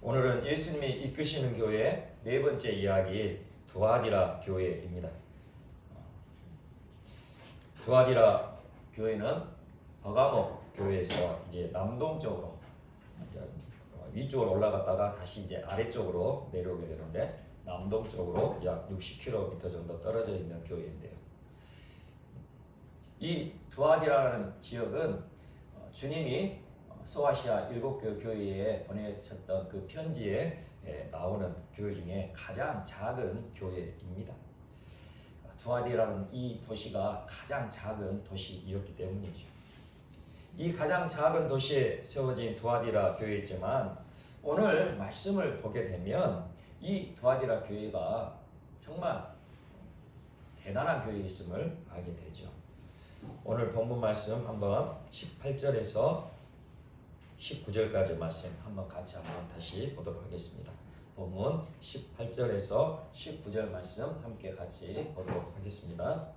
오늘은 예수님이 이끄시는 교회 네 번째 이야기 두아디라 교회입니다. 두아디라 교회는 버가모 교회에서 이제 남동쪽으로 위쪽으로 올라갔다가 다시 이제 아래쪽으로 내려오게 되는데 남동쪽으로 약 60km 정도 떨어져 있는 교회인데요. 이 두아디라는 지역은 주님이 소아시아 7개 교회에 보내셨던 그 편지에 나오는 교회 중에 가장 작은 교회입니다. 두아디라는 이 도시가 가장 작은 도시이었기 때문이죠. 이 가장 작은 도시에 세워진 두아디라 교회이지만 오늘 말씀을 보게 되면 이 두아디라 교회가 정말 대단한 교회였음을 알게 되죠. 오늘 본문 말씀 한번 18절에서 19절까지 말씀 한번 같이 한번 다시 보도록 하겠습니다. 본문 18절에서 19절 말씀 함께 같이 보도록 하겠습니다.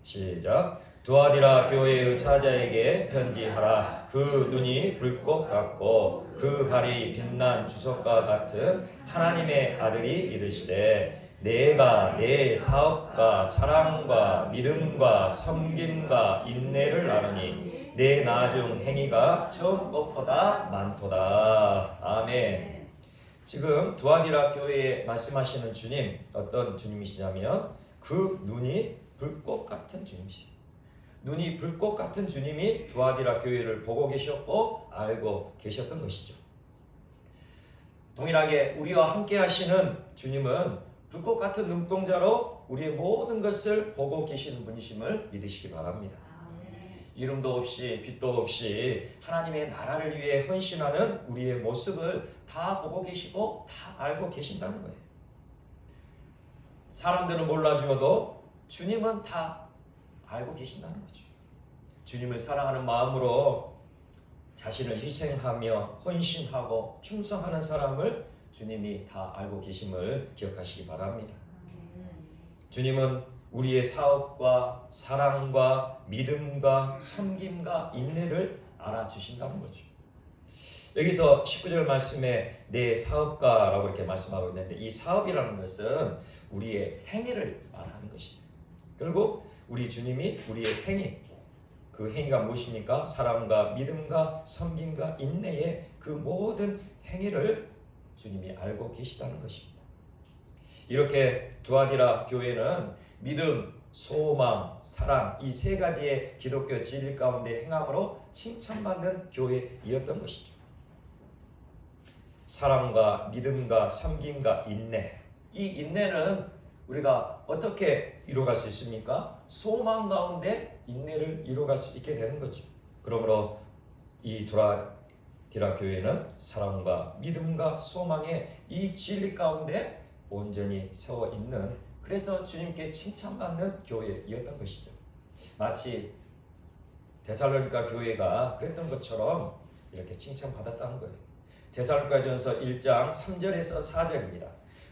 시작. 두아디라 교회의 사자에게 편지하라. 그 눈이 불꽃 같고 그 발이 빛난 주석과 같은 하나님의 아들이 이르시되 내가 내 사업과 사랑과 믿음과 섬김과 인내를 아느니 내 나중 행위가 처음 것보다 많도다. 아멘. 지금 두아디라 교회에 말씀하시는 주님, 어떤 주님이시냐면 그 눈이 불꽃 같은 주님이시죠. 눈이 불꽃 같은 주님이 두아디라 교회를 보고 계셨고 알고 계셨던 것이죠. 동일하게 우리와 함께 하시는 주님은 불꽃 같은 눈동자로 우리의 모든 것을 보고 계시는 분이심을 믿으시기 바랍니다. 이름도 없이 빛도 없이 하나님의 나라를 위해 헌신하는 우리의 모습을 다 보고 계시고 다 알고 계신다는 거예요. 사람들은 몰라주어도 주님은 다 알고 계신다는 거죠. 주님을 사랑하는 마음으로 자신을 희생하며 헌신하고 충성하는 사람을 주님이 다 알고 계심을 기억하시기 바랍니다. 주님은 우리의 사업과 사랑과 믿음과 섬김과 인내를 알아주신다는 거죠. 여기서 19절 말씀에 내 사업가라고 이렇게 말씀하고 있는데 이 사업이라는 것은 우리의 행위를 말하는 것입니다. 결국 우리 주님이 우리의 행위, 그 행위가 무엇입니까? 사랑과 믿음과 섬김과 인내의 그 모든 행위를 주님이 알고 계시다는 것입니다. 이렇게 두아디라 교회는 믿음, 소망, 사랑 이 세 가지의 기독교 진리 가운데 행함으로 칭찬받는 교회이었던 것이죠. 사랑과 믿음과 섬김과 인내, 이 인내는 우리가 어떻게 이루어갈 수 있습니까? 소망 가운데 인내를 이루어갈 수 있게 되는 거죠. 그러므로 이 두아디라 교회는 사랑과 믿음과 소망의 이 진리 가운데 온전히 세워 있는, 그래서 주님께 칭찬받는 교회이었던 것이죠. 마치 데살로니가 교회가 그랬던 것처럼 이렇게 칭찬받았다는 거예요. 데살로니가전서 1장 3절에서 4절입니다.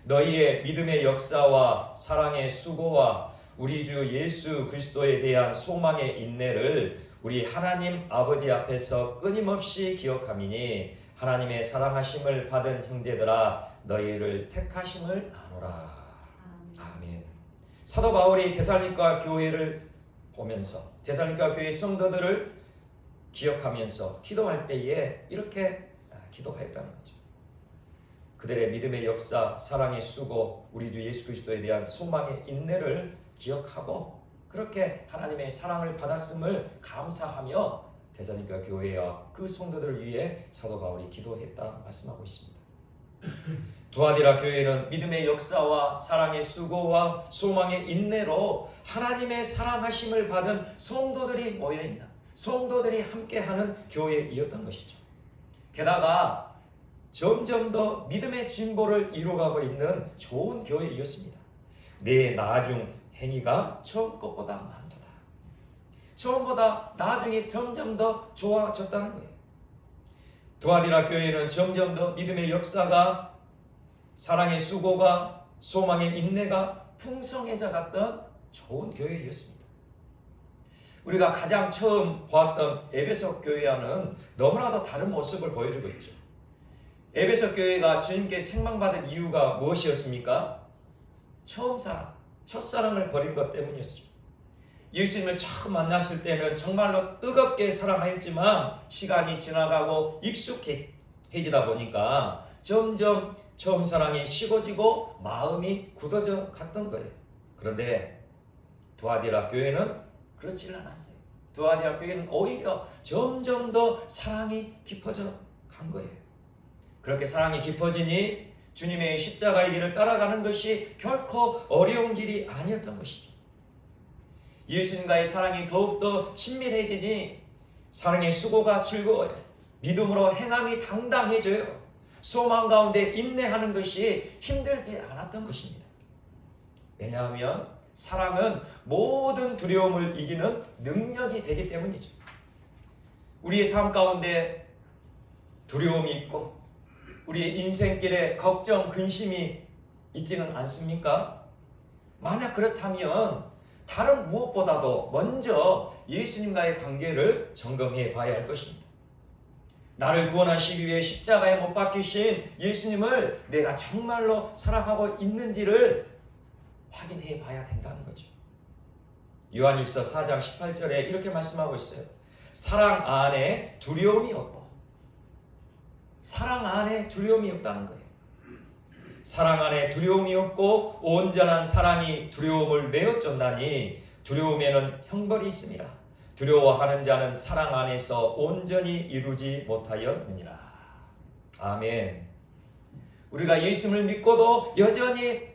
너희의 믿음의 역사와 사랑의 수고와 우리 주 예수 그리스도에 대한 소망의 인내를 우리 하나님 아버지 앞에서 끊임없이 기억함이니 하나님의 사랑하심을 받은 형제들아 너희를 택하심을 아노라. 아멘. 사도 바울이 데살로니가 교회를 보면서 데살로니가 교회 성도들을 기억하면서 기도할 때에 이렇게 기도했다는 거죠. 그들의 믿음의 역사, 사랑의 수고, 우리 주 예수 그리스도에 대한 소망의 인내를 기억하고 그렇게 하나님의 사랑을 받았음을 감사하며 데살로니가 교회와 그 성도들을 위해 사도 바울이 기도했다 말씀하고 있습니다. 두아디라 교회는 믿음의 역사와 사랑의 수고와 소망의 인내로 하나님의 사랑하심을 받은 성도들이 모여있는, 성도들이 함께하는 교회이었던 것이죠. 게다가 점점 더 믿음의 진보를 이루어가고 있는 좋은 교회이었습니다. 내 나중 행위가 처음 것보다 많도다. 처음보다 나중이 점점 더 좋아졌다는 거예요. 두아디라 교회는 점점 더 믿음의 역사가, 사랑의 수고가, 소망의 인내가 풍성해져 갔던 좋은 교회였습니다. 우리가 가장 처음 보았던 에베소 교회와는 너무나도 다른 모습을 보여주고 있죠. 에베소 교회가 주님께 책망받은 이유가 무엇이었습니까? 처음 사랑, 첫사랑을 버린 것 때문이었죠. 예수님을 처음 만났을 때는 정말로 뜨겁게 사랑하였지만 시간이 지나가고 익숙해지다 보니까 점점 처음 사랑이 식어지고 마음이 굳어져 갔던 거예요. 그런데 두아디라 교회는 그렇지 않았어요. 두아디라 교회는 오히려 점점 더 사랑이 깊어져 간 거예요. 그렇게 사랑이 깊어지니 주님의 십자가의 길을 따라가는 것이 결코 어려운 길이 아니었던 것이죠. 예수님과의 사랑이 더욱더 친밀해지니 사랑의 수고가 즐거워요. 믿음으로 행함이 당당해져요. 소망 가운데 인내하는 것이 힘들지 않았던 것입니다. 왜냐하면 사랑은 모든 두려움을 이기는 능력이 되기 때문이죠. 우리의 삶 가운데 두려움이 있고 우리의 인생길에 걱정, 근심이 있지는 않습니까? 만약 그렇다면 다른 무엇보다도 먼저 예수님과의 관계를 점검해 봐야 할 것입니다. 나를 구원하시기 위해 십자가에 못 박히신 예수님을 내가 정말로 사랑하고 있는지를 확인해 봐야 된다는 거죠. 요한일서 4장 18절에 이렇게 말씀하고 있어요. 사랑 안에 두려움이 없고, 사랑 안에 두려움이 없다는 거예요. 사랑 안에 두려움이 없고 온전한 사랑이 두려움을 내어 쫓나니 두려움에는 형벌이 있습니다. 두려워하는 자는 사랑 안에서 온전히 이루지 못하였느니라. 아멘. 우리가 예수님을 믿고도 여전히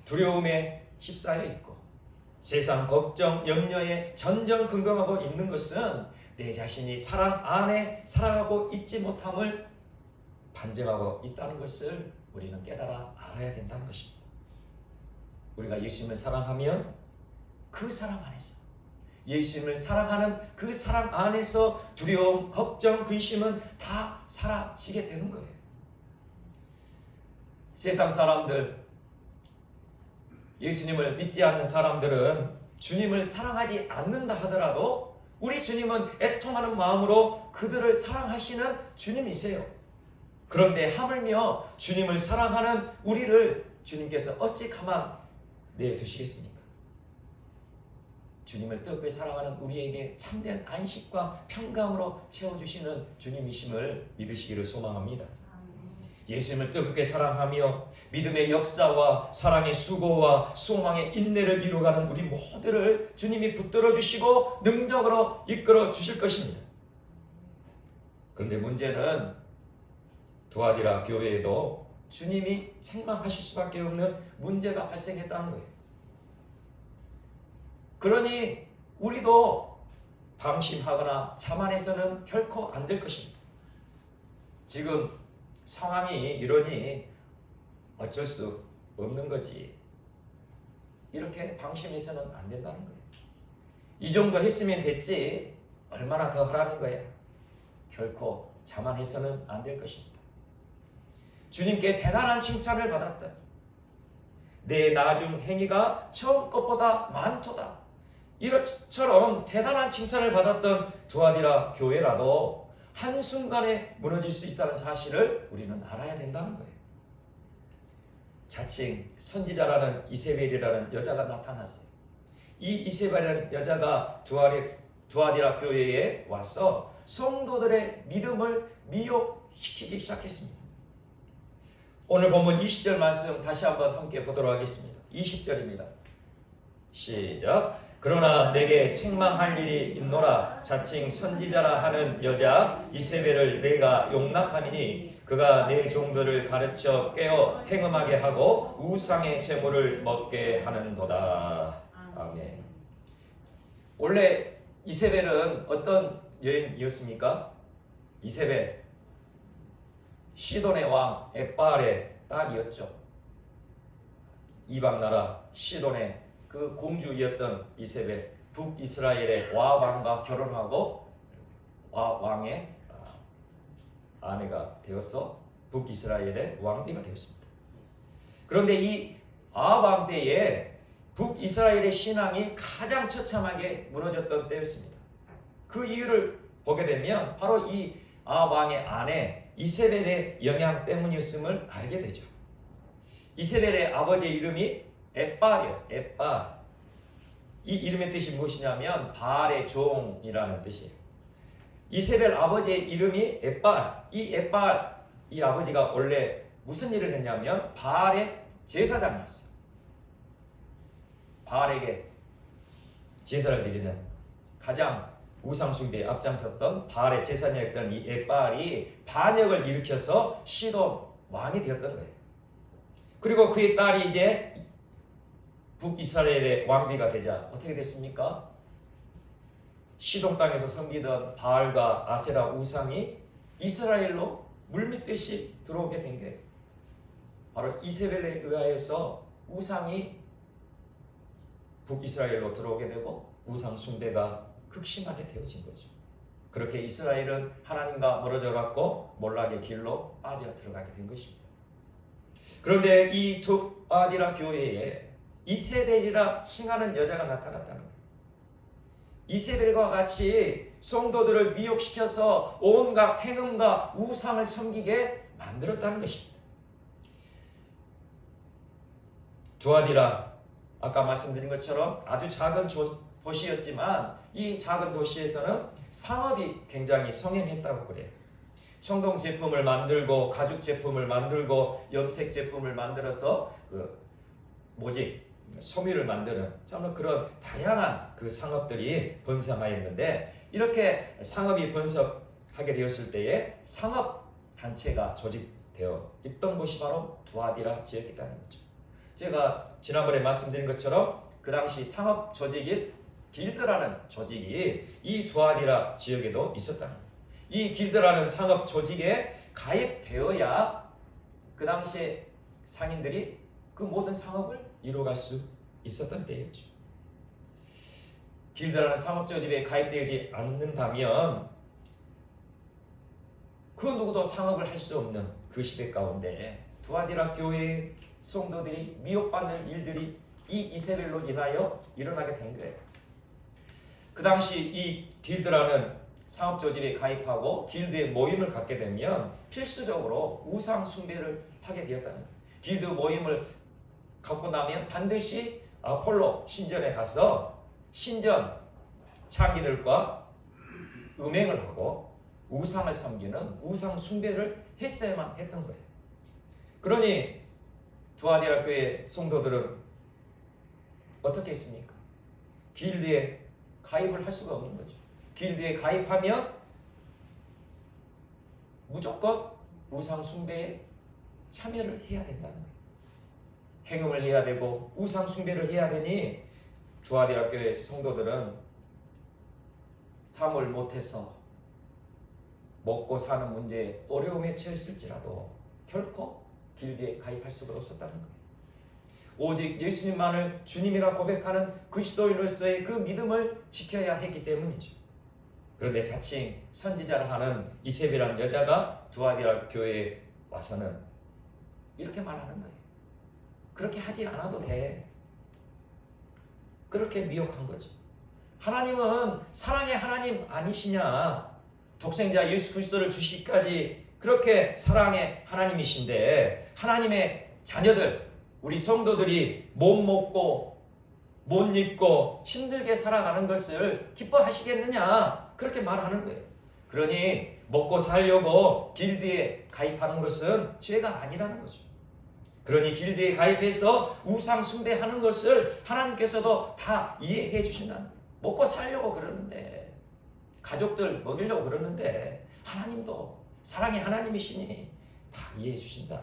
두려움에 휩싸여 있고 세상 걱정, 염려에 전전긍긍하고 있는 것은 내 자신이 사랑 안에 살아가고 있지 못함을 반증하고 있다는 것을 우리는 깨달아 알아야 된다는 것입니다. 우리가 예수님을 사랑하면 그 사랑 안에서, 예수님을 사랑하는 그 사랑 안에서 두려움, 걱정, 근심은 다 사라지게 되는 거예요. 세상 사람들, 예수님을 믿지 않는 사람들은 주님을 사랑하지 않는다 하더라도 우리 주님은 애통하는 마음으로 그들을 사랑하시는 주님이세요. 그런데 하물며 주님을 사랑하는 우리를 주님께서 어찌 가만 내두시겠습니까? 주님을 뜨겁게 사랑하는 우리에게 참된 안식과 평강으로 채워주시는 주님이심을 믿으시기를 소망합니다. 예수님을 뜨겁게 사랑하며 믿음의 역사와 사랑의 수고와 소망의 인내를 이루어가는 우리 모두를 주님이 붙들어 주시고 능력으로 이끌어 주실 것입니다. 그런데 문제는 두아디라 교회에도 주님이 책망하실 수밖에 없는 문제가 발생했다는 거예요. 그러니 우리도 방심하거나 자만해서는 결코 안 될 것입니다. 지금 상황이 이러니 어쩔 수 없는 거지. 이렇게 방심해서는 안 된다는 거예요. 이 정도 했으면 됐지. 얼마나 더 하라는 거야. 결코 자만해서는 안 될 것입니다. 주님께 대단한 칭찬을 받았다. 내 나중 행위가 처음 것보다 많도다. 이처럼 대단한 칭찬을 받았던 두아디라 교회라도 한순간에 무너질 수 있다는 사실을 우리는 알아야 된다는 거예요. 자칭 선지자라는 이세벨이라는 여자가 나타났어요. 이 이세벨이라는 여자가 두아디라 교회에 와서 성도들의 믿음을 미혹시키기 시작했습니다. 오늘 본문 20절 말씀 다시 한번 함께 보도록 하겠습니다. 20절입니다. 시작. 그러나 내게 책망할 일이 있노라. 자칭 선지자라 하는 여자 이세벨을 내가 용납하니니 그가 내 종들을 가르쳐 깨어 행음하게 하고 우상의 제물을 먹게 하는도다. 아멘. 원래 이세벨은 어떤 여인이었습니까? 이세벨 시돈의 왕 엣바알의 딸이었죠. 이방나라 시돈의 그 공주이었던 이세벨, 북이스라엘의 와왕과 결혼하고 와왕의 아내가 되어서 북이스라엘의 왕비가 되었습니다. 그런데 이 아왕 때에 북이스라엘의 신앙이 가장 처참하게 무너졌던 때였습니다. 그 이유를 보게 되면 바로 이 아왕의 아내 이세벨의 영향 때문이었음을 알게 되죠. 이세벨의 아버지의 이름이 엣발이에요. 엣발. 이 이름의 뜻이 무엇이냐면 바알의 종이라는 뜻이에요. 이세벨 아버지의 이름이 엣발. 이 엣발, 이 아버지가 원래 무슨 일을 했냐면 바알의 제사장이었어요. 바알에게 제사를 드리는 가장 우상숭배에 앞장섰던 바알의 제사장이었던 이 엣발이 반역을 일으켜서 시돈 왕이 되었던 거예요. 그리고 그의 딸이 이제 북이스라엘의 왕비가 되자 어떻게 됐습니까? 시돈 땅에서 섬기던 바알과 아세라 우상이 이스라엘로 물밀듯이 들어오게 된 거예요. 바로 이세벨에 의하여서 우상이 북이스라엘로 들어오게 되고 우상 숭배가 극심하게 되어진 거죠. 그렇게 이스라엘은 하나님과 멀어져 갖고 몰락의 길로 빠져 들어가게 된 것입니다. 그런데 이 두아디라 교회에 이세벨이라 칭하는 여자가 나타났다는 거예요. 이세벨과 같이 성도들을 미혹시켜서 온갖 행음과 우상을 섬기게 만들었다는 것입니다. 두아디라, 아까 말씀드린 것처럼 아주 작은 도시였지만 이 작은 도시에서는 상업이 굉장히 성행했다고 그래요. 청동 제품을 만들고 가죽 제품을 만들고 염색 제품을 만들어서 모직 섬유를 만드는 정말 그런 다양한 그 상업들이 번성하였는데, 이렇게 상업이 번성하게 되었을 때에 상업 단체가 조직되어 있던 곳이 바로 두아디라 지역이라는 거죠. 제가 지난번에 말씀드린 것처럼 그 당시 상업 조직인 길드라는 조직이 이 두아디라 지역에도 있었다는 거예요. 이 길드라는 상업 조직에 가입되어야 그 당시에 상인들이 그 모든 상업을 이루어갈 수 있었던 때였죠. 길드라는 상업 조직에 가입되지 않는다면 그 누구도 상업을 할 수 없는 그 시대 가운데 두아디라 교회의 성도들이 미혹받는 일들이 이 이세벨로 인하여 일어나게 된 거예요. 그 당시 이 길드라는 상업 조직에 가입하고 길드의 모임을 갖게 되면 필수적으로 우상 숭배를 하게 되었다는 거예요. 길드 모임을 갖고 나면 반드시 아폴로 신전에 가서 신전 창기들과 음행을 하고 우상을 섬기는 우상 숭배를 했어야만 했던 거예요. 그러니 두아디라 교회 성도들은 어떻게 했습니까? 길드에 가입을 할 수가 없는 거죠. 길드에 가입하면 무조건 우상 숭배에 참여를 해야 된다는 거예요. 행음을 해야 되고 우상 숭배를 해야 되니 두아디라 교회 성도들은 삶을 못해서 먹고 사는 문제에 어려움에 처했을지라도 결코 길드에 가입할 수가 없었다는 거예요. 오직 예수님만을 주님이라 고백하는 그리스도인으로서의 그 믿음을 지켜야 했기 때문이죠. 그런데 자칭 선지자를 하는 이세벨이라는 여자가 두아디라 교회에 와서는 이렇게 말하는 거예요. 그렇게 하지 않아도 돼. 그렇게 미혹한 거죠. 하나님은 사랑의 하나님 아니시냐? 독생자 예수 그리스도를 주시기까지 그렇게 사랑의 하나님이신데 하나님의 자녀들, 우리 성도들이 못 먹고 못 입고 힘들게 살아가는 것을 기뻐하시겠느냐? 그렇게 말하는 거예요. 그러니 먹고 살려고 길드에 가입하는 것은 죄가 아니라는 거죠. 그러니 길드에 가입해서 우상 숭배하는 것을 하나님께서도 다 이해해 주신다는 거예요. 먹고 살려고 그러는데, 가족들 먹이려고 그러는데 하나님도 사랑의 하나님이시니 다 이해해 주신다.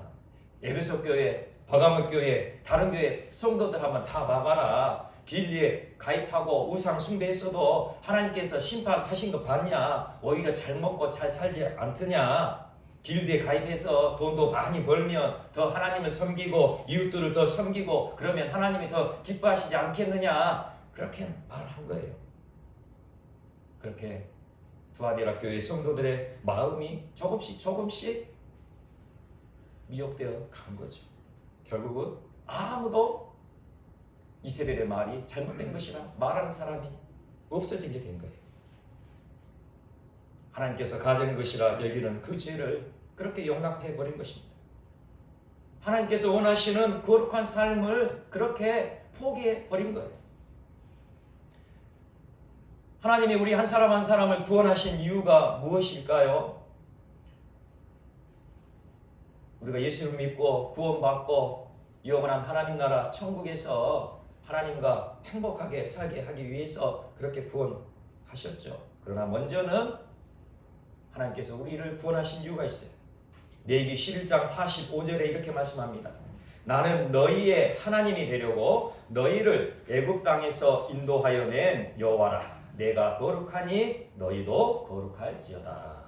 에베소 교회, 버가모 교회, 다른 교회 성도들 한번 다 봐봐라. 길드에 가입하고 우상 숭배했어도 하나님께서 심판하신 거 봤냐? 오히려 잘 먹고 잘 살지 않더냐? 길드에 가입해서 돈도 많이 벌면 더 하나님을 섬기고 이웃들을 더 섬기고 그러면 하나님이 더 기뻐하시지 않겠느냐? 그렇게 말한 거예요. 그렇게 두아디라 교회 성도들의 마음이 조금씩 미혹되어 간 거죠. 결국은 아무도 이세벨의 말이 잘못된 것이라 말하는 사람이 없어지게 된 거예요. 하나님께서 가진 것이라 여기는 그 죄를 그렇게 용납해 버린 것입니다. 하나님께서 원하시는 거룩한 삶을 그렇게 포기해 버린 거예요. 하나님이 우리 한 사람 한 사람을 구원하신 이유가 무엇일까요? 우리가 예수를 믿고 구원받고 영원한 하나님 나라 천국에서 하나님과 행복하게 살게 하기 위해서 그렇게 구원하셨죠. 그러나 먼저는 하나님께서 우리를 구원하신 이유가 있어요. 레위기 11장 45절에 이렇게 말씀합니다. 나는 너희의 하나님이 되려고 너희를 애굽 땅에서 인도하여 낸 여호와라. 내가 거룩하니 너희도 거룩할지어다.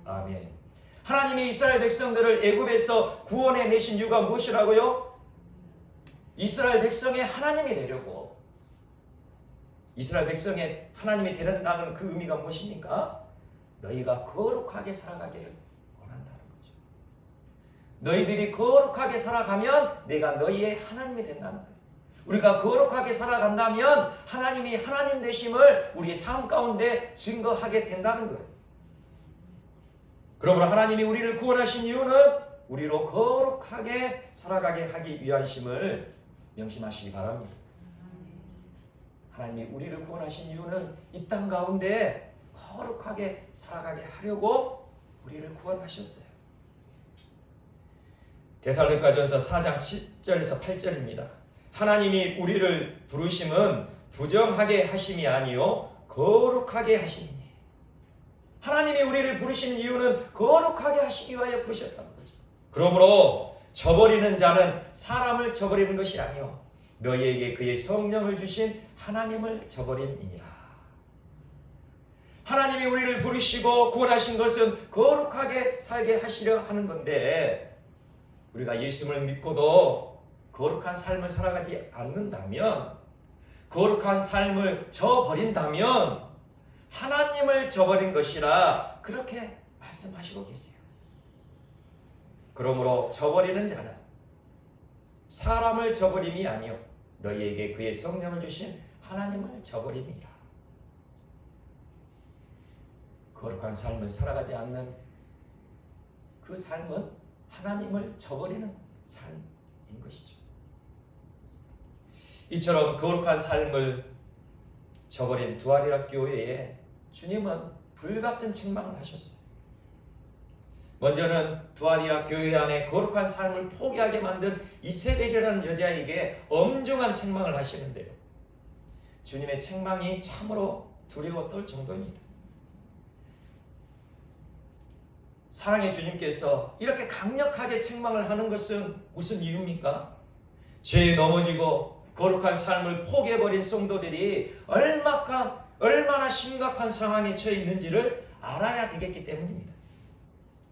아멘. 하나님이 이스라엘 백성들을 애굽에서 구원해 내신 이유가 무엇이라고요? 이스라엘 백성의 하나님이 되려고. 이스라엘 백성의 하나님이 되는다는 그 의미가 무엇입니까? 너희가 거룩하게 살아가기를 원한다는 거죠. 너희들이 거룩하게 살아가면 내가 너희의 하나님이 된다는 거예요. 우리가 거룩하게 살아간다면 하나님이 하나님 되심을 우리의 삶 가운데 증거하게 된다는 거예요. 그러므로 하나님이 우리를 구원하신 이유는 우리로 거룩하게 살아가게 하기 위하심을 명심하시기 바랍니다. 하나님이 우리를 구원하신 이유는 이 땅 가운데 거룩하게 살아가게 하려고 우리를 구원하셨어요. 데살로니가전서 4장 7절에서 8절입니다. 하나님이 우리를 부르심은 부정하게 하심이 아니요 거룩하게 하심이니. 하나님이 우리를 부르신 이유는 거룩하게 하시기 위하여 부르셨다는 거죠. 그러므로 저버리는 자는 사람을 저버리는 것이 아니요 너희에게 그의 성령을 주신 하나님을 저버림이니라. 하나님이 우리를 부르시고 구원하신 것은 거룩하게 살게 하시려 하는 건데 우리가 예수를 믿고도 거룩한 삶을 살아가지 않는다면, 거룩한 삶을 저버린다면 하나님을 저버린 것이라 그렇게 말씀하시고 계세요. 그러므로 저버리는 자는 사람을 저버림이 아니요 너희에게 그의 성령을 주신 하나님을 저버림이라. 거룩한 삶을 살아가지 않는 그 삶은 하나님을 저버리는 삶인 것이죠. 이처럼 거룩한 삶을 저버린 두아리라 교회에 주님은 불같은 책망을 하셨어요. 먼저는 두아리라 교회 안에 거룩한 삶을 포기하게 만든 이세벨이라는 여자에게 엄중한 책망을 하시는데요. 주님의 책망이 참으로 두려워 떨 정도입니다. 사랑의 주님께서 이렇게 강력하게 책망을 하는 것은 무슨 이유입니까? 죄에 넘어지고 거룩한 삶을 포기해버린 성도들이 얼마나 심각한 상황에 처해 있는지를 알아야 되겠기 때문입니다.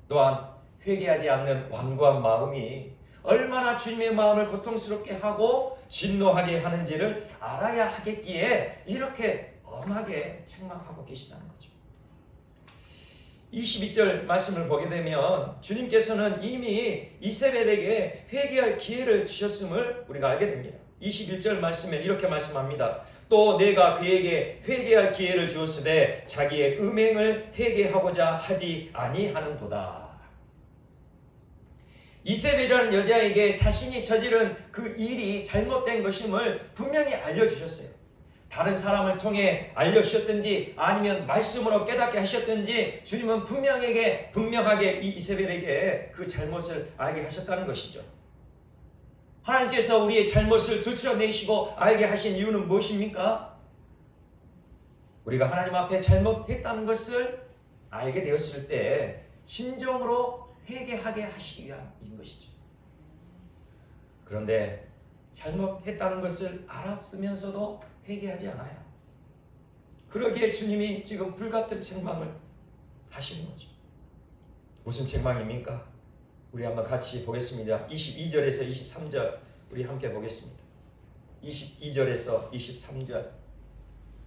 또한 회개하지 않는 완고한 마음이 얼마나 주님의 마음을 고통스럽게 하고 진노하게 하는지를 알아야 하겠기에 이렇게 엄하게 책망하고 계시다는 거죠. 22절 말씀을 보게 되면 주님께서는 이미 이세벨에게 회개할 기회를 주셨음을 우리가 알게 됩니다. 21절 말씀에 이렇게 말씀합니다. 또 내가 그에게 회개할 기회를 주었으되 자기의 음행을 회개하고자 하지 아니하는도다. 이세벨이라는 여자에게 자신이 저지른 그 일이 잘못된 것임을 분명히 알려주셨어요. 다른 사람을 통해 알려주셨든지 아니면 말씀으로 깨닫게 하셨든지 주님은 분명하게 이 이세벨에게 그 잘못을 알게 하셨다는 것이죠. 하나님께서 우리의 잘못을 들추어내시고 알게 하신 이유는 무엇입니까? 우리가 하나님 앞에 잘못했다는 것을 알게 되었을 때 진정으로 회개하게 하시기 위함인 것이죠. 그런데 잘못했다는 것을 알았으면서도 회개하지 않아요. 그러기에 주님이 지금 불같은 책망을 하시는 거죠. 무슨 책망입니까? 우리 한번 같이 보겠습니다. 22절에서 23절 우리 함께 보겠습니다. 22절에서 23절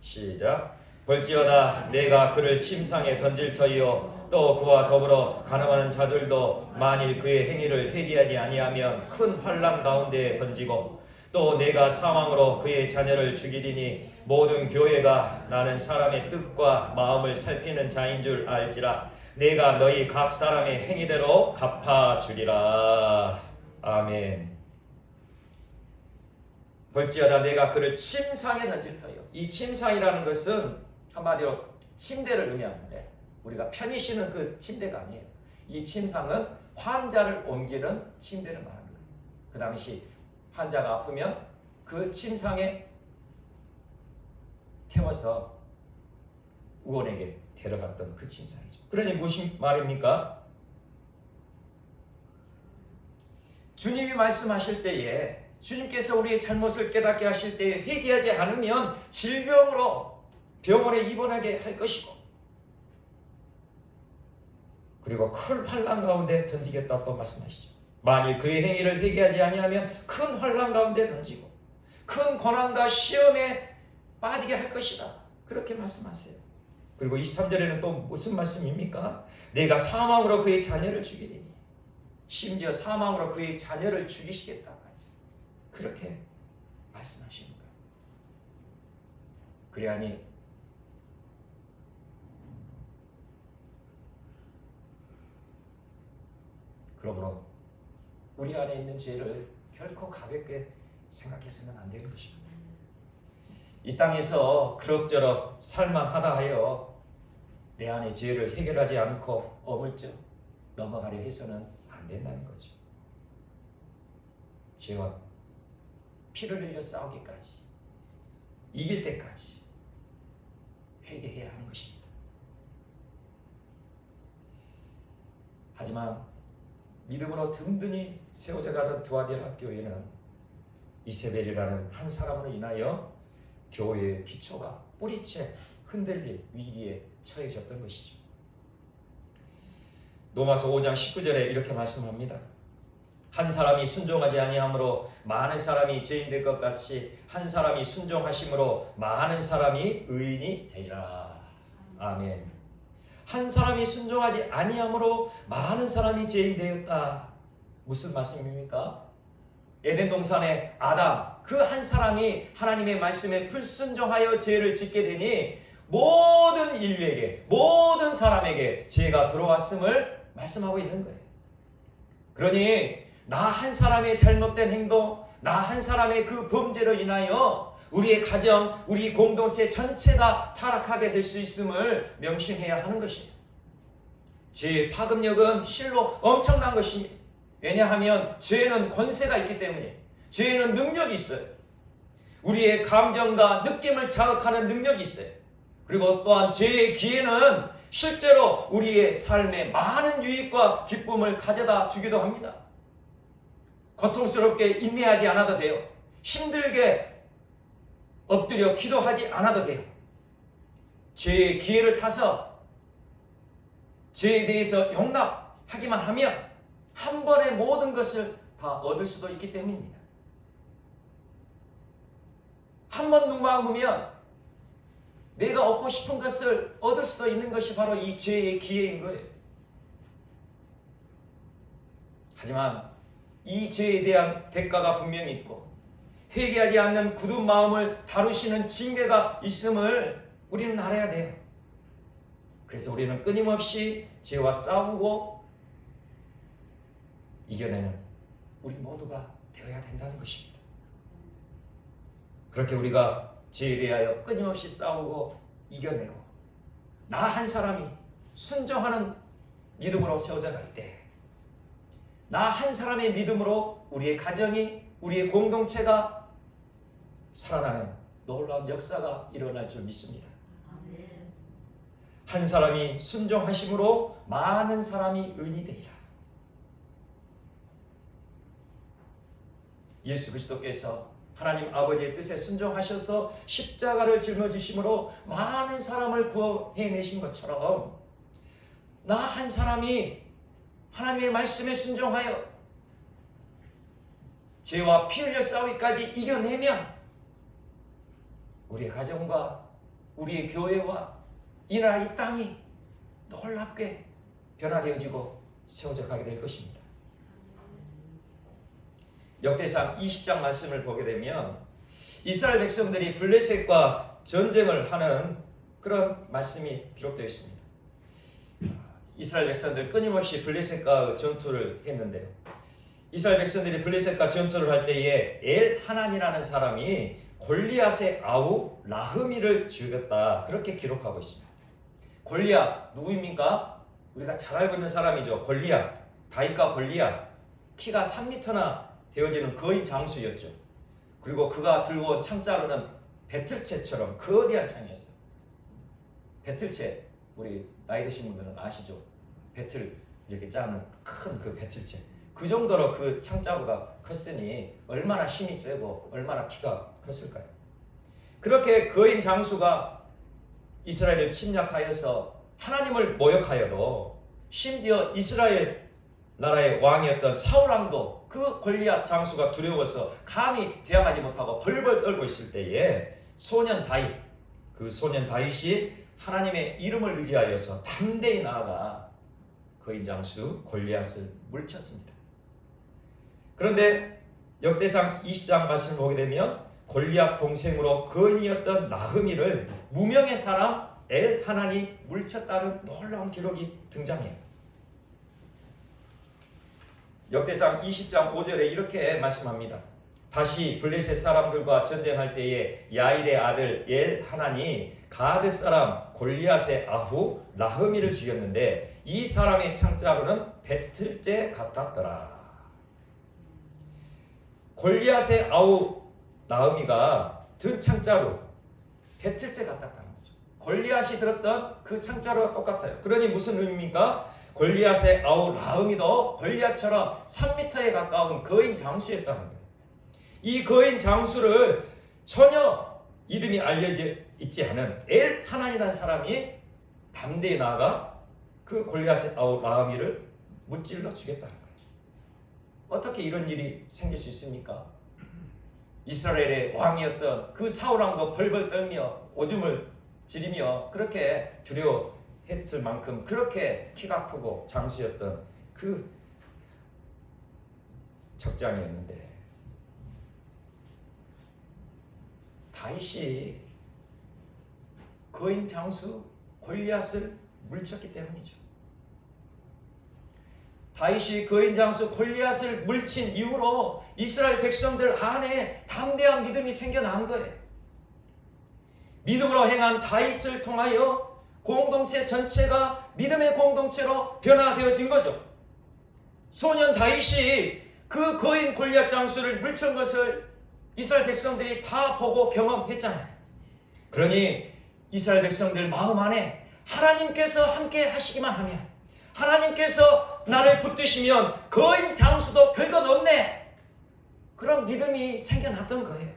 시작. 볼지어다 내가 그를 침상에 던질 터이요 또 그와 더불어 간음하는 자들도 만일 그의 행위를 회개하지 아니하면 큰 환난 가운데에 던지고 또 내가 사망으로 그의 자녀를 죽이리니 모든 교회가 나는 사람의 뜻과 마음을 살피는 자인 줄 알지라. 내가 너희 각 사람의 행위대로 갚아주리라. 아멘. 볼지어다 내가 그를 침상에 던질 터요. 이 침상이라는 것은 한마디로 침대를 의미하는데 우리가 편히 쉬는 그 침대가 아니에요. 이 침상은 환자를 옮기는 침대를 말하는 거예요. 그 당시 환자가 아프면 그 침상에 태워서 의원에게 데려갔던 그 침상이죠. 그러니 무슨 말입니까? 주님이 말씀하실 때에 주님께서 우리의 잘못을 깨닫게 하실 때에 회개하지 않으면 질병으로 병원에 입원하게 할 것이고 그리고 큰 환난 가운데 던지겠다 또 말씀하시죠. 만일 그의 행위를 회개하지 아니하면 큰 환난 가운데 던지고 큰 고난과 시험에 빠지게 할 것이다. 그렇게 말씀하세요. 그리고 23절에는 또 무슨 말씀입니까? 내가 사망으로 그의 자녀를 죽이리니 심지어 사망으로 그의 자녀를 죽이시겠다. 그렇게 말씀하시는 거예요. 그래야니 그러므로 우리 안에 있는 죄를 결코 가볍게 생각해서는 안 되는 것입니다. 이 땅에서 그럭저럭 살만하다 하여 내 안의 죄를 해결하지 않고 어물쩍 넘어가려 해서는 안 된다는 거죠. 죄와 피를 흘려 싸우기까지 이길 때까지 회개해야 하는 것입니다. 하지만 믿음으로 든든히 세워져가는 두아디라 교회는 이세벨이라는 한 사람으로 인하여 교회의 기초가 뿌리채 흔들릴 위기에 처해졌던 것이죠. 로마서 5장 19절에 이렇게 말씀합니다. 한 사람이 순종하지 아니함으로 많은 사람이 죄인될 것 같이 한 사람이 순종하심으로 많은 사람이 의인이 되리라. 아멘. 한 사람이 순종하지 아니함으로 많은 사람이 죄인되었다. 무슨 말씀입니까? 에덴 동산의 아담 그 한 사람이 하나님의 말씀에 불순종하여 죄를 짓게 되니 모든 인류에게 모든 사람에게 죄가 들어왔음을 말씀하고 있는 거예요. 그러니 나 한 사람의 잘못된 행동, 나 한 사람의 그 범죄로 인하여 우리의 가정, 우리 공동체 전체가 타락하게 될 수 있음을 명심해야 하는 것입니다. 죄의 파급력은 실로 엄청난 것입니다. 왜냐하면 죄는 권세가 있기 때문에 죄는 능력이 있어요. 우리의 감정과 느낌을 자극하는 능력이 있어요. 그리고 또한 죄의 기회는 실제로 우리의 삶에 많은 유익과 기쁨을 가져다 주기도 합니다. 고통스럽게 인내하지 않아도 돼요. 힘들게 엎드려 기도하지 않아도 돼요. 죄의 기회를 타서 죄에 대해서 용납하기만 하면 한 번에 모든 것을 다 얻을 수도 있기 때문입니다. 한 번 눈 감으면 내가 얻고 싶은 것을 얻을 수도 있는 것이 바로 이 죄의 기회인 거예요. 하지만 이 죄에 대한 대가가 분명히 있고 회개하지 않는 굳은 마음을 다루시는 징계가 있음을 우리는 알아야 돼요. 그래서 우리는 끊임없이 죄와 싸우고 이겨내는 우리 모두가 되어야 된다는 것입니다. 그렇게 우리가 죄에 대하여 끊임없이 싸우고 이겨내고 나 한 사람이 순종하는 믿음으로 세워져 갈 때 나 한 사람의 믿음으로 우리의 가정이 우리의 공동체가 살아나는 놀라운 역사가 일어날 줄 믿습니다. 한 사람이 순종하심으로 많은 사람이 의인이 되리라. 예수 그리스도께서 하나님 아버지의 뜻에 순종하셔서 십자가를 짊어지심으로 많은 사람을 구원해내신 것처럼 나 한 사람이 하나님의 말씀에 순종하여 죄와 피 흘려 싸우기까지 이겨내면 우리의 가정과 우리의 교회와 이 나라 이 땅이 놀랍게 변화되어지고 세워져 가게 될 것입니다. 역대상 20장 말씀을 보게 되면 이스라엘 백성들이 블레셋과 전쟁을 하는 그런 말씀이 기록되어 있습니다. 이스라엘 백성들 끊임없이 블레셋과 전투를 했는데요. 이스라엘 백성들이 블레셋과 전투를 할 때에 엘하난이라는 사람이 골리앗의 아우 라흐미를 죽였다. 그렇게 기록하고 있습니다. 골리앗 누구입니까? 우리가 잘 알고 있는 사람이죠. 골리앗, 다윗과 골리앗. 키가 3m나 되어지는 거인 장수였죠. 그리고 그가 들고 온 창자루는 배틀채처럼 거대한 창이었어요. 배틀채, 우리 나이 드신 분들은 아시죠? 배틀 이렇게 짜는 큰 그 배틀채. 그 정도로 그 창자루가 컸으니 얼마나 힘이 세고 얼마나 키가 컸을까요? 그렇게 거인 장수가 이스라엘을 침략하여서 하나님을 모욕하여도 심지어 이스라엘 나라의 왕이었던 사울왕도 그 골리앗 장수가 두려워서 감히 대항하지 못하고 벌벌 떨고 있을 때에 소년 다윗, 그 소년 다윗이 하나님의 이름을 의지하여서 담대히 나아가 거인 장수 골리앗을 물쳤습니다. 그런데 역대상 20장 말씀을 보게 되면 골리앗 동생으로 거인이었던 나흐미를 무명의 사람 엘하난이 물쳤다는 놀라운 기록이 등장해요. 역대상 20장 5절에 이렇게 말씀합니다. 다시 블레셋 사람들과 전쟁할 때에 야일의 아들 엘하난이 가드 사람 골리앗의 아후 라흐미를 죽였는데 이 사람의 창자루는 배틀째 같았더라. 골리앗의 아우 라흐미가 든 창자루 배틀째 같았다는 거죠. 골리앗이 들었던 그 창자루와 똑같아요. 그러니 무슨 의미입니까? 골리앗의 아우 라흐미도 골리앗처럼 3m에 가까운 거인 장수였다는 거예요. 이 거인 장수를 전혀 이름이 알려져 있지 않은 엘하난이라는 사람이 담대히 나아가 그 골리앗의 아우 라흐미를 무찔러 죽였다는 거예요. 어떻게 이런 일이 생길 수 있습니까? 이스라엘의 왕이었던 그 사울왕도 벌벌 떨며 오줌을 지리며 그렇게 두려워했을 만큼 그렇게 키가 크고 장수였던 그 적장이었는데 다윗이 거인 장수 골리앗을 물쳤기 때문이죠. 다윗이 거인 장수 골리앗을 물친 이후로 이스라엘 백성들 안에 담대한 믿음이 생겨난 거예요. 믿음으로 행한 다윗을 통하여 공동체 전체가 믿음의 공동체로 변화되어진 거죠. 소년 다윗이 그 거인 골리앗 장수를 물친 것을 이스라엘 백성들이 다 보고 경험했잖아요. 그러니 이스라엘 백성들 마음 안에 하나님께서 함께 하시기만 하면, 하나님께서 나를 붙드시면 거인 장수도 별것 없네, 그런 믿음이 생겨났던 거예요.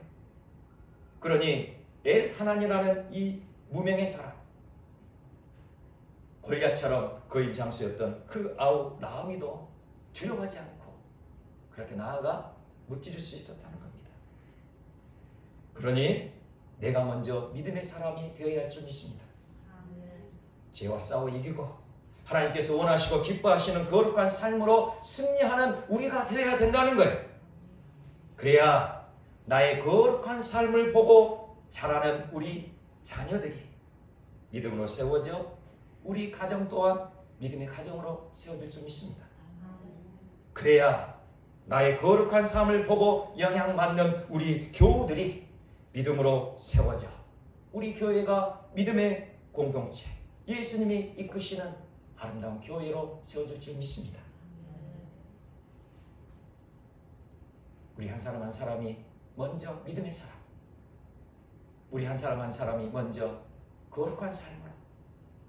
그러니 엘하난이라는 이 무명의 사람, 골리앗처럼 거인 장수였던 그 아우 라흐미도 두려워하지 않고 그렇게 나아가 무찌를 수 있었다는 겁니다. 그러니 내가 먼저 믿음의 사람이 되어야 할 줄 믿습니다. 죄와 싸워 이기고 하나님께서 원하시고 기뻐하시는 거룩한 삶으로 승리하는 우리가 되어야 된다는 거예요. 그래야 나의 거룩한 삶을 보고 자라는 우리 자녀들이 믿음으로 세워져 우리 가정 또한 믿음의 가정으로 세워질 줄 믿습니다. 그래야 나의 거룩한 삶을 보고 영향받는 우리 교우들이 믿음으로 세워져 우리 교회가 믿음의 공동체, 예수님이 이끄시는 아름다운 교회로 세워질 줄 믿습니다. 우리 한 사람 한 사람이 먼저 믿음의 사람, 우리 한 사람 한 사람이 먼저 거룩한 삶으로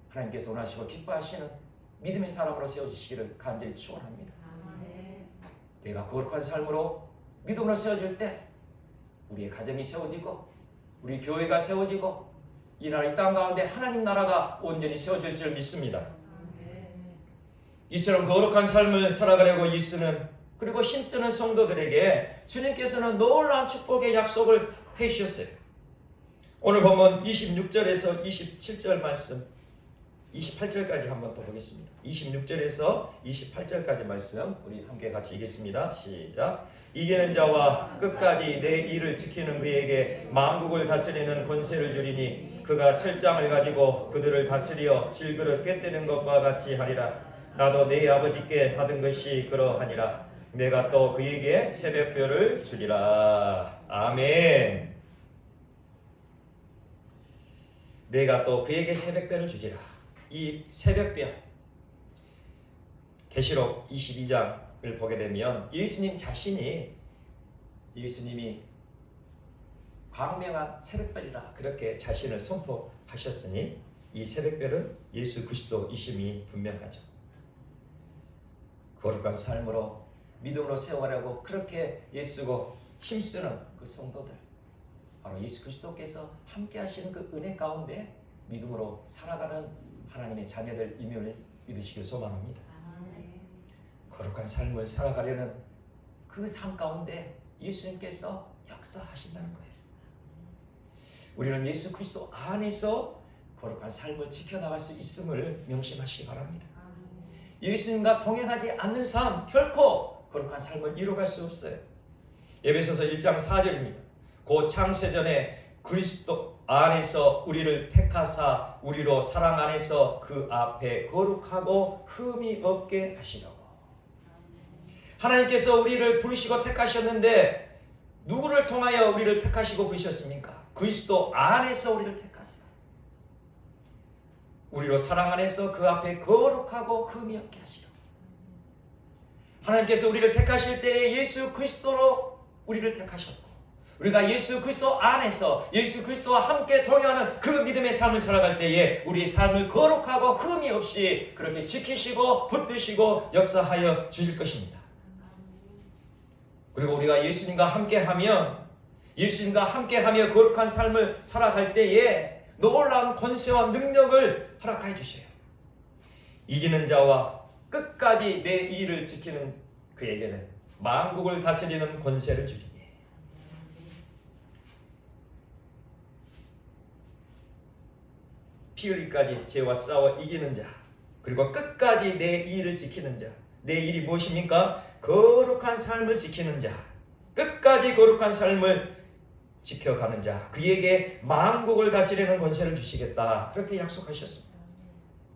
하나님께서 원하시고 기뻐하시는 믿음의 사람으로 세워지시기를 간절히 축원합니다. 내가 거룩한 삶으로 믿음으로 세워질 때 우리의 가정이 세워지고 우리 교회가 세워지고 이 나라 이 땅 가운데 하나님 나라가 온전히 세워질 줄 믿습니다. 이처럼 거룩한 삶을 살아가려고 애쓰는 그리고 힘쓰는 성도들에게 주님께서는 놀라운 축복의 약속을 해주셨어요. 오늘 본문 26절에서 27절 말씀 28절까지 한번 더 보겠습니다. 26절에서 28절까지 말씀 우리 함께 같이 읽겠습니다. 시작. 이기는 자와 끝까지 내 일을 지키는 그에게 만국을 다스리는 권세를 주리니 그가 철장을 가지고 그들을 다스려 질그릇 꿰뜨는 것과 같이 하리라. 나도 내 아버지께 받은 것이 그러하니라. 내가 또 그에게 새벽별을 주리라. 아멘. 내가 또 그에게 새벽별을 주리라. 이 새벽별, 계시록 22장을 보게 되면 예수님 자신이 예수님이 광명한 새벽별이라 그렇게 자신을 선포하셨으니 이 새벽별은 예수 그리스도이심이 분명하죠. 거룩한 삶으로 믿음으로 세워가려고 그렇게 예수고 힘쓰는 그 성도들, 바로 예수 그리스도께서 함께 하시는 그 은혜 가운데 믿음으로 살아가는 하나님의 자녀들 임을 믿으시길 소망합니다. 거룩한 삶을 살아가려는 그 삶 가운데 예수님께서 역사하신다는 거예요. 우리는 예수 그리스도 안에서 거룩한 삶을 지켜나갈 수 있음을 명심하시기 바랍니다. 예수님과 동행하지 않는 삶, 결코 거룩한 삶을 이루어갈 수 없어요. 에베소서 1장 4절입니다. 곧 창세전에 그리스도 안에서 우리를 택하사 우리로 사랑 안에서 그 앞에 거룩하고 흠이 없게 하시려고. 하나님께서 우리를 부르시고 택하셨는데 누구를 통하여 우리를 택하시고 부르셨습니까? 그리스도 안에서 우리를 택하사 우리로 사랑 안에서 그 앞에 거룩하고 흠이 없게 하시려고. 하나님께서 우리를 택하실 때에 예수 그리스도로 우리를 택하셨고 우리가 예수 그리스도 안에서 예수 그리스도와 함께 동행하는 그 믿음의 삶을 살아갈 때에 우리의 삶을 거룩하고 흠이 없이 그렇게 지키시고 붙드시고 역사하여 주실 것입니다. 그리고 우리가 예수님과 함께하며 거룩한 삶을 살아갈 때에 놀라운 권세와 능력을 허락하여 주세요. 이기는 자와 끝까지 내 일을 지키는 그에게는 만국을 다스리는 권세를 주리니. 피 흘리기까지 죄와 싸워 이기는 자, 그리고 끝까지 내 일을 지키는 자. 내 일이 무엇입니까? 거룩한 삶을 지키는 자, 끝까지 거룩한 삶을 지켜가는 자, 그에게 만국을 다스리는 권세를 주시겠다, 그렇게 약속하셨습니다.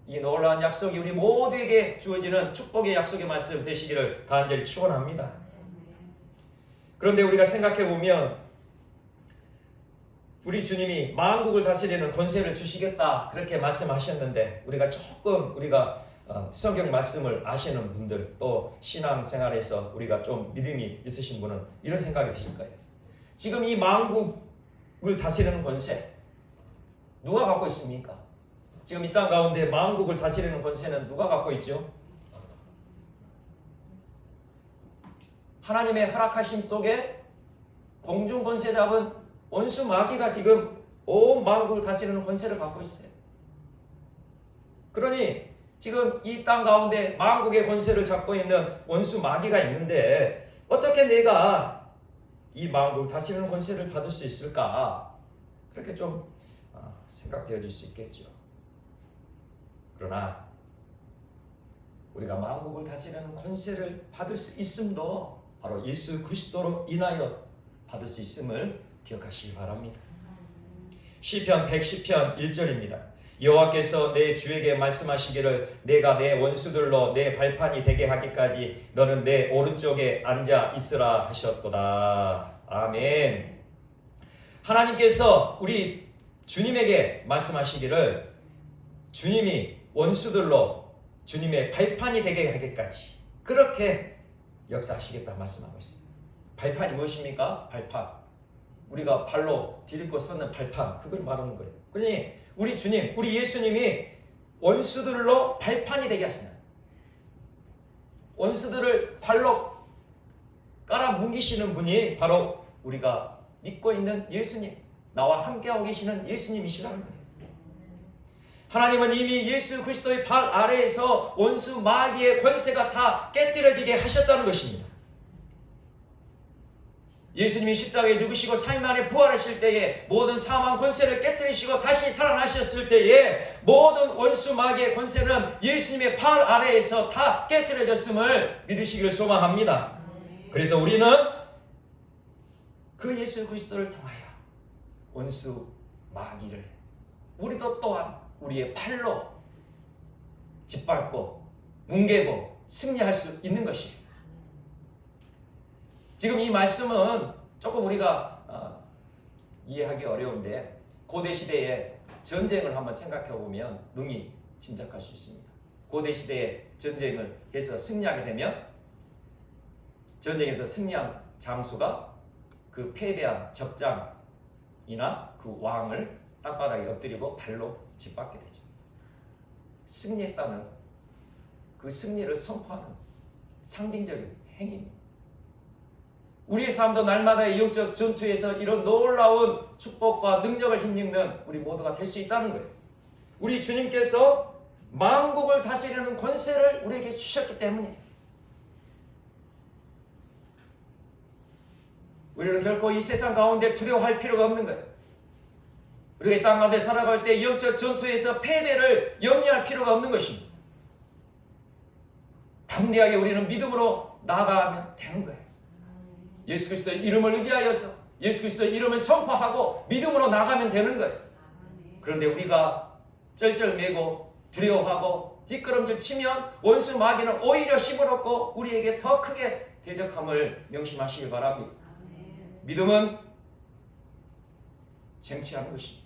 이 놀라운 약속이 우리 모두에게 주어지는 축복의 약속의 말씀 되시기를 간절히 축원합니다. 그런데 우리가 생각해보면 우리 주님이 만국을 다스리는 권세를 주시겠다 그렇게 말씀하셨는데 우리가 성경 말씀을 아시는 분들, 또 신앙생활에서 우리가 좀 믿음이 있으신 분은 이런 생각이 드실 거예요. 지금 이 만국을 다스리는 권세 누가 갖고 있습니까? 지금 이 땅 가운데 만국을 다스리는 권세는 누가 갖고 있죠? 하나님의 허락하심 속에 공중 권세 잡은 원수 마귀가 지금 온 만국을 다스리는 권세를 갖고 있어요. 그러니 지금 이 땅 가운데 만국의 권세를 잡고 있는 원수 마귀가 있는데 어떻게 내가 이 만국을 다스리는 권세를 받을 수 있을까? 그렇게 좀 생각되어질 수 있겠죠. 그러나 우리가 만국을 다스리는 권세를 받을 수 있음도 바로 예수 그리스도로 인하여 받을 수 있음을 기억하시기 바랍니다. 시편 110편 1절입니다. 여호와께서 내 주에게 말씀하시기를 내가 내 원수들로 내 발판이 되게 하기까지 너는 내 오른쪽에 앉아 있으라 하셨도다. 아멘. 하나님께서 우리 주님에게 말씀하시기를 주님이 원수들로 주님의 발판이 되게 하기까지 그렇게 역사하시겠다 말씀하고 있습니다. 발판이 무엇입니까? 발판. 우리가 발로 디딛고 섰는 발판, 그걸 말하는 거예요. 그러니 우리 주님, 우리 예수님이 원수들로 발판이 되게 하시는, 원수들을 발로 깔아뭉기시는 분이 바로 우리가 믿고 있는 예수님, 나와 함께하고 계시는 예수님이시라는 거예요. 하나님은 이미 예수 그리스도의 발 아래에서 원수 마귀의 권세가 다 깨뜨려지게 하셨다는 것입니다. 예수님이 십자가에 죽으시고 3일 만에 부활하실 때에 모든 사망 권세를 깨뜨리시고 다시 살아나셨을 때에 모든 원수 마귀의 권세는 예수님의 팔 아래에서 다 깨뜨려졌음을 믿으시길 소망합니다. 그래서 우리는 그 예수 그리스도를 통하여 원수 마귀를 우리도 또한 우리의 팔로 짓밟고 뭉개고 승리할 수 있는 것이에요. 지금 이 말씀은 조금 우리가 이해하기 어려운데 고대 시대의 전쟁을 한번 생각해 보면 능히 짐작할 수 있습니다. 고대 시대의 전쟁을 해서 승리하게 되면 전쟁에서 승리한 장수가 그 패배한 적장이나 그 왕을 땅바닥에 엎드리고 발로 짓밟게 되죠. 승리했다는 그 승리를 선포하는 상징적인 행위입니다. 우리의 삶도 날마다의 영적 전투에서 이런 놀라운 축복과 능력을 힘입는 우리 모두가 될 수 있다는 거예요. 우리 주님께서 만국을 다스리는 권세를 우리에게 주셨기 때문에 우리는 결코 이 세상 가운데 두려워할 필요가 없는 거예요. 우리가 이 땅 가운데 살아갈 때 영적 전투에서 패배를 염려할 필요가 없는 것입니다. 담대하게 우리는 믿음으로 나아가면 되는 거예요. 예수 그리스도의 이름을 의지하여서 예수 그리스도의 이름을 선포하고 믿음으로 나가면 되는 거예요. 그런데 우리가 쩔쩔매고 두려워하고 뒷걸음질 치면 원수 마귀는 오히려 힘을 얻고 우리에게 더 크게 대적함을 명심하시기 바랍니다. 믿음은 쟁취하는 것입니다.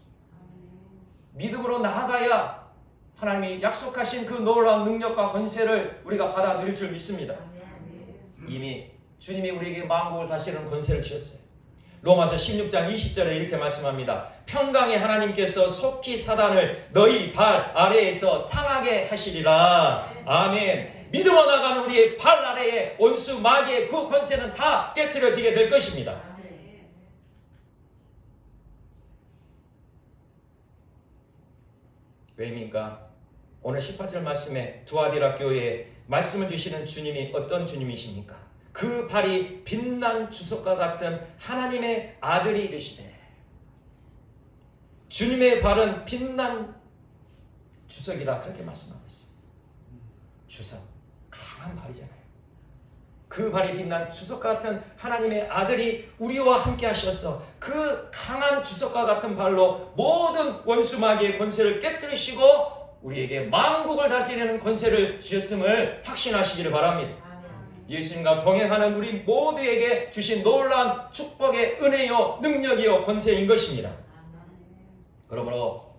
믿음으로 나아가야 하나님이 약속하신 그 놀라운 능력과 권세를 우리가 받아 누릴 줄 믿습니다. 이미 주님이 우리에게 만국을 다스리는 권세를 주셨어요. 로마서 16장 20절에 이렇게 말씀합니다. 평강의 하나님께서 속히 사단을 너희 발 아래에서 상하게 하시리라. 아멘. 믿음으로 나가는 우리의 발 아래에 원수 마귀의 그 권세는 다 깨트려지게 될 것입니다. 왜입니까? 오늘 18절 말씀에 두아디라 교회에 말씀을 주시는 주님이 어떤 주님이십니까? 그 발이 빛난 주석과 같은 하나님의 아들이 이르시되, 주님의 발은 빛난 주석이라 그렇게 말씀하고 있어요. 주석, 강한 발이잖아요. 그 발이 빛난 주석과 같은 하나님의 아들이 우리와 함께 하셔서 그 강한 주석과 같은 발로 모든 원수 마귀의 권세를 깨뜨리시고 우리에게 만국을 다스리는 권세를 주셨음을 확신하시기를 바랍니다. 예수님과 동행하는 우리 모두에게 주신 놀라운 축복의 은혜요 능력이요 권세인 것입니다. 그러므로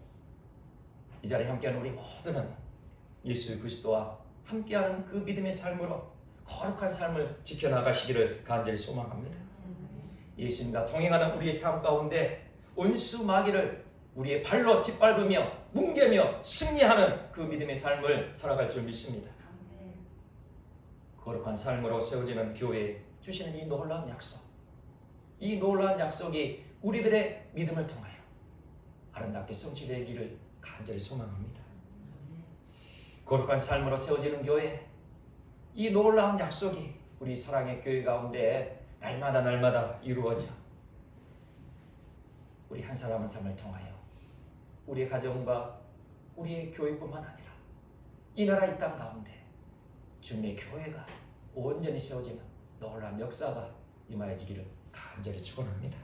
이 자리에 함께하는 우리 모두는 예수 그리스도와 함께하는 그 믿음의 삶으로 거룩한 삶을 지켜나가시기를 간절히 소망합니다. 예수님과 동행하는 우리의 삶 가운데 원수 마귀를 우리의 발로 짓밟으며 뭉개며 승리하는 그 믿음의 삶을 살아갈 줄 믿습니다. 거룩한 삶으로 세워지는 교회에 주시는 이 놀라운 약속, 이 놀라운 약속이 우리들의 믿음을 통하여 아름답게 성취되기를 간절히 소망합니다. 거룩한 삶으로 세워지는 교회, 이 놀라운 약속이 우리 사랑의 교회 가운데 날마다 이루어져 우리 한 사람 한 사람을 통하여 우리의 가정과 우리의 교회뿐만 아니라 이 나라 이 땅 가운데 주님의 교회가 온전히 세워지는 놀라운 역사가 임하여지기를 간절히 축원합니다.